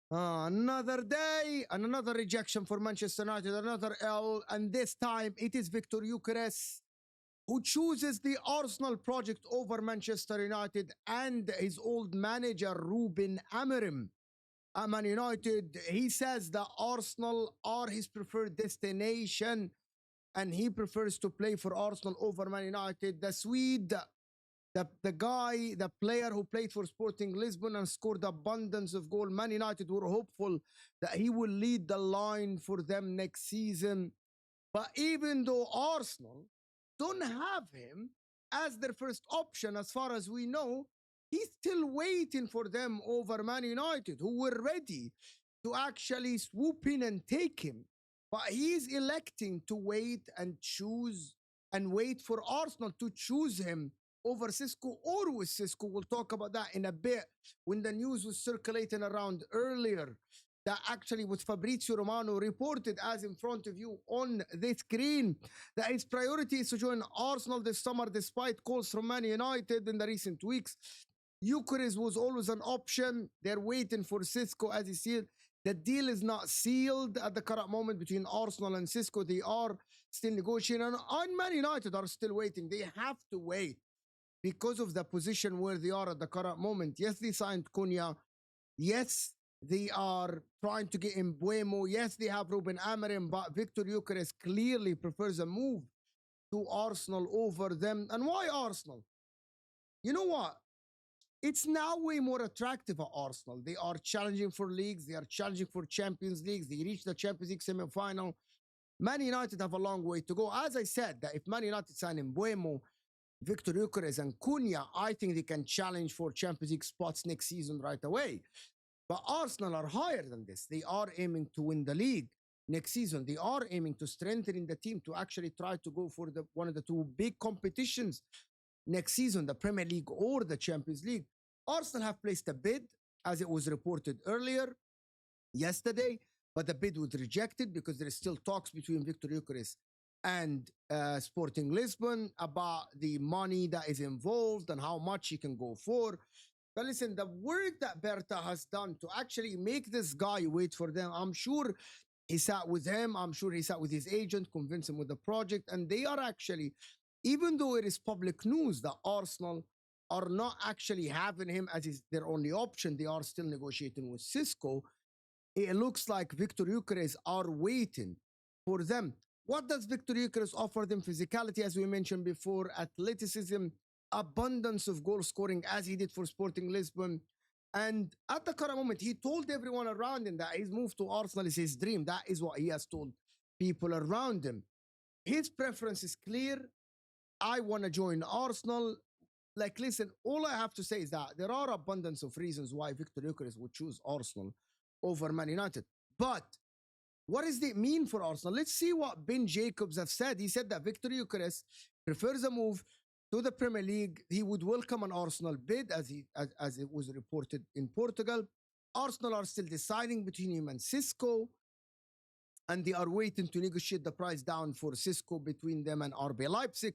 Another day and another rejection for Manchester United, another L, and this time it is Viktor Gyökeres who chooses the Arsenal project over Manchester United and his old manager Ruben Amorim at Man United. He says that Arsenal are his preferred destination and he prefers to play for Arsenal over Man United. The Swede, the player who played for Sporting Lisbon and scored abundance of goals. Man United were hopeful that he will lead the line for them next season. But even though Arsenal don't have him as their first option, as far as we know, he's still waiting for them over Man United, who were ready to actually swoop in and take him. But he's electing to wait and choose and wait for Arsenal to choose him over Sesko or with Sesko. We'll talk about that in a bit when the news was circulating around earlier that actually what Fabrizio Romano reported as in front of you on the screen, that his priority is to join Arsenal this summer despite calls from Man United in the recent weeks. Gyokeres was always an option. They're waiting for Sesko as he said. The deal is not sealed at the current moment between Arsenal and Sesko. They are still negotiating, and Man United are still waiting. They have to wait because of the position where they are at the current moment. Yes, they signed Cunha. Yes, they are trying to get in Buemo. Yes, they have Ruben Amorim, but Viktor Gyökeres clearly prefers a move to Arsenal over them. And why Arsenal? You know what? It's now way more attractive at Arsenal. They are challenging for leagues. They are challenging for Champions Leagues. They reached the Champions League semi-final. Man United have a long way to go. As I said, that if Man United sign in Buemo, Viktor Gyökeres and Cunha, I think they can challenge for Champions League spots next season right away. But Arsenal are higher than this. They are aiming to win the league next season. They are aiming to strengthen the team to actually try to go for one of the two big competitions next season, the Premier League or the Champions League. Arsenal have placed a bid, as it was reported earlier yesterday, but the bid was rejected because there is still talks between Viktor Gyökeres and Sporting Lisbon about the money that is involved and how much he can go for. But listen, the work that Berta has done to actually make this guy wait for them, I'm sure he sat with him, I'm sure he sat with his agent, convinced him with the project, and they are actually, even though it is public news that Arsenal are not actually having him as their only option, they are still negotiating with Sesko. It looks like Viktor Gyökeres are waiting for them. What does Viktor Gyökeres offer them? Physicality, as we mentioned before, athleticism, abundance of goal scoring, as he did for Sporting Lisbon. And at the current moment, he told everyone around him that his move to Arsenal is his dream. That is what he has told people around him. His preference is clear. I want to join Arsenal. Like, listen, all I have to say is that there are abundance of reasons why Viktor Gyökeres would choose Arsenal over Man United. But what does it mean for Arsenal? Let's see what Ben Jacobs have said. He said that Viktor Gyökeres prefers a move to the Premier League. He would welcome an Arsenal bid, as it was reported in Portugal. Arsenal are still deciding between him and Sesko, and they are waiting to negotiate the price down for Sesko between them and RB Leipzig.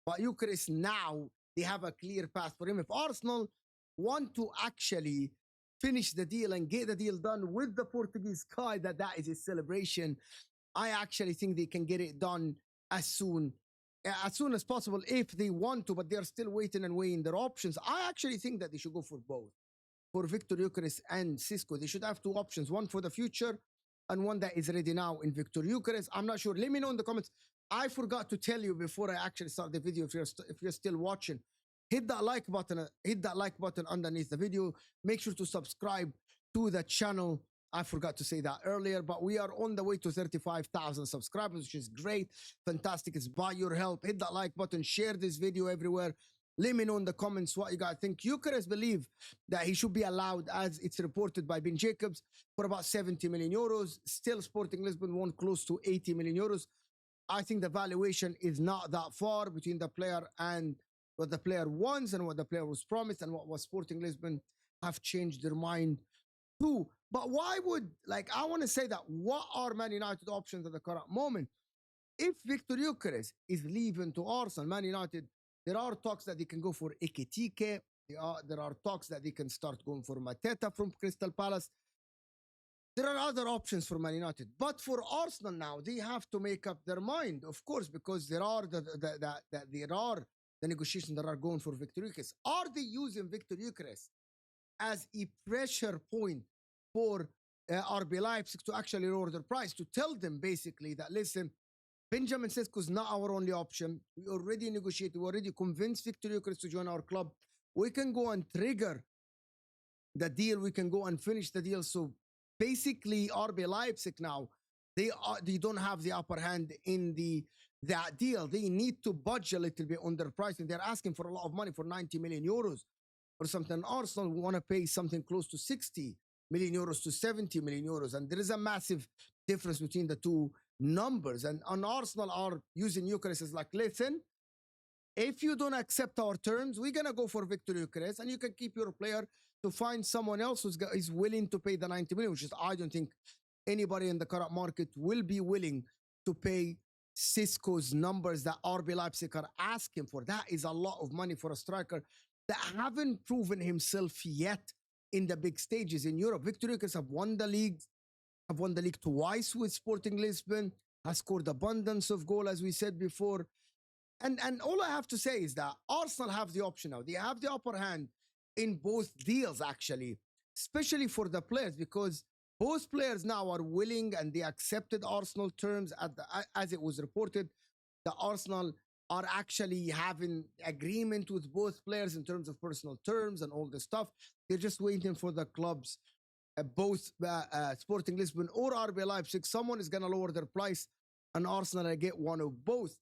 But Gyökeres now, they have a clear path for him. If Arsenal want to actually finish the deal and get the deal done with the Portuguese guy, that is a celebration. I actually think they can get it done as soon as possible if they want to, but they're still waiting and weighing their options. I actually think that they should go for both. For Viktor Gyökeres and Sesko, they should have two options, one for the future and one that is ready now in Viktor Gyökeres. I'm not sure. Let me know in the comments. I forgot to tell you before I actually start the video, if you're still watching, hit that like button underneath the video. Make sure to subscribe to the channel. I forgot to say that earlier, but we are on the way to 35,000 subscribers, which is great. Fantastic. It's by your help. Hit that like button, share this video everywhere. Let me know in the comments what you guys think. Gyökeres believe that he should be allowed, as it's reported by Ben Jacobs, for about 70 million euros. Still, Sporting Lisbon won close to 80 million euros. I think the valuation is not that far between the player and what the player wants and what the player was promised, and what was Sporting Lisbon have changed their mind too. But why would, I want to say that, what are Man United options at the current moment? If Viktor Gyökeres is leaving to Arsenal, Man United, there are talks that they can go for Ekitike. There are talks that they can start going for Mateta from Crystal Palace. there are other options for Man United. But for Arsenal now, they have to make up their mind, of course, because there are the negotiations that are going for Viktor Gyökeres. Are they using Viktor Gyökeres as a pressure point for RB Leipzig to actually lower their price, to tell them basically that, listen, Benjamin Sesko is not our only option. We already negotiated, we already convinced Viktor Gyökeres to join our club. We can go and trigger the deal, we can go and finish the deal. So basically, RB Leipzig now, they don't have the upper hand in that deal. They need to budge a little bit on their pricing. They're asking for a lot of money, for 90 million euros or something. Arsenal want to pay something close to 60 million euros to 70 million euros. And there is a massive difference between the two numbers. And Arsenal are using Gyökeres as like, listen, if you don't accept our terms, we're going to go for Viktor Gyökeres, and you can keep your player to find someone else who's willing to pay the 90 million, which is, I don't think anybody in the current market will be willing to pay Sesko's numbers that RB Leipzig are asking for. That is a lot of money for a striker that haven't proven himself yet in the big stages in Europe. Viktor Gyökeres have won the league twice with Sporting Lisbon, has scored abundance of goal, as we said before. And all I have to say is that Arsenal have the option now. They have the upper hand in both deals, actually, especially for the players, because both players now are willing and they accepted Arsenal terms as it was reported. The Arsenal are actually having agreement with both players in terms of personal terms and all this stuff. They're just waiting for the clubs, both Sporting Lisbon or RB Leipzig. Someone is going to lower their price, and Arsenal will get one of both.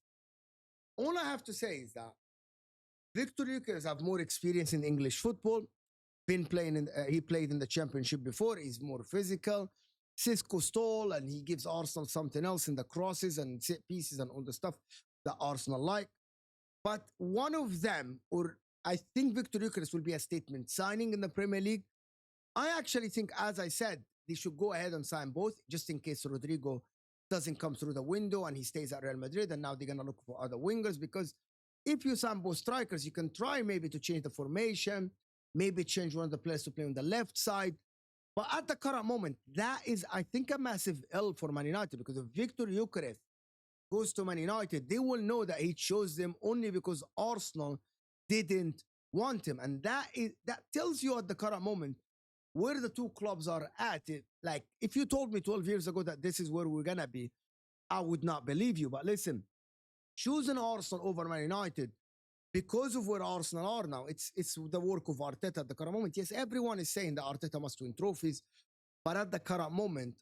All I have to say is that Viktor Gyökeres have more experience in English football. Been playing he played in the Championship before. He's more physical. Sesko's tall, and he gives Arsenal something else in the crosses and set pieces and all the stuff that Arsenal like. But one of them, or I think Viktor Gyökeres will be a statement signing in the Premier League. I actually think, as I said, they should go ahead and sign both, just in case Rodrigo doesn't come through the window and he stays at Real Madrid, and now they're going to look for other wingers. Because if you sign both strikers, you can try maybe to change the formation, maybe change one of the players to play on the left side. But at the current moment, that is, I think, a massive L for Man United, because if Viktor Gyökeres goes to Man United, they will know that he chose them only because Arsenal didn't want him. And that tells you at the current moment where the two clubs are at. Like, if you told me 12 years ago that this is where we're going to be, I would not believe you. But listen, choosing Arsenal over Man United because of where Arsenal are now, it's the work of Arteta at the current moment. Yes, everyone is saying that Arteta must win trophies, but at the current moment,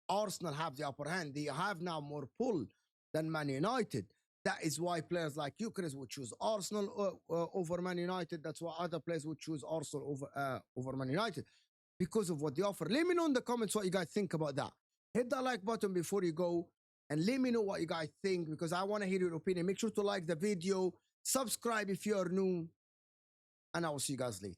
Arsenal have the upper hand. They have now more pull than Man United. That is why players like Gyokeres would choose Arsenal over Man United. That's why other players would choose Arsenal over Man United, because of what they offer. Let me know in the comments what you guys think about that. Hit that like button before you go, and let me know what you guys think, because I want to hear your opinion. Make sure to like the video, subscribe if you are new, and I will see you guys later.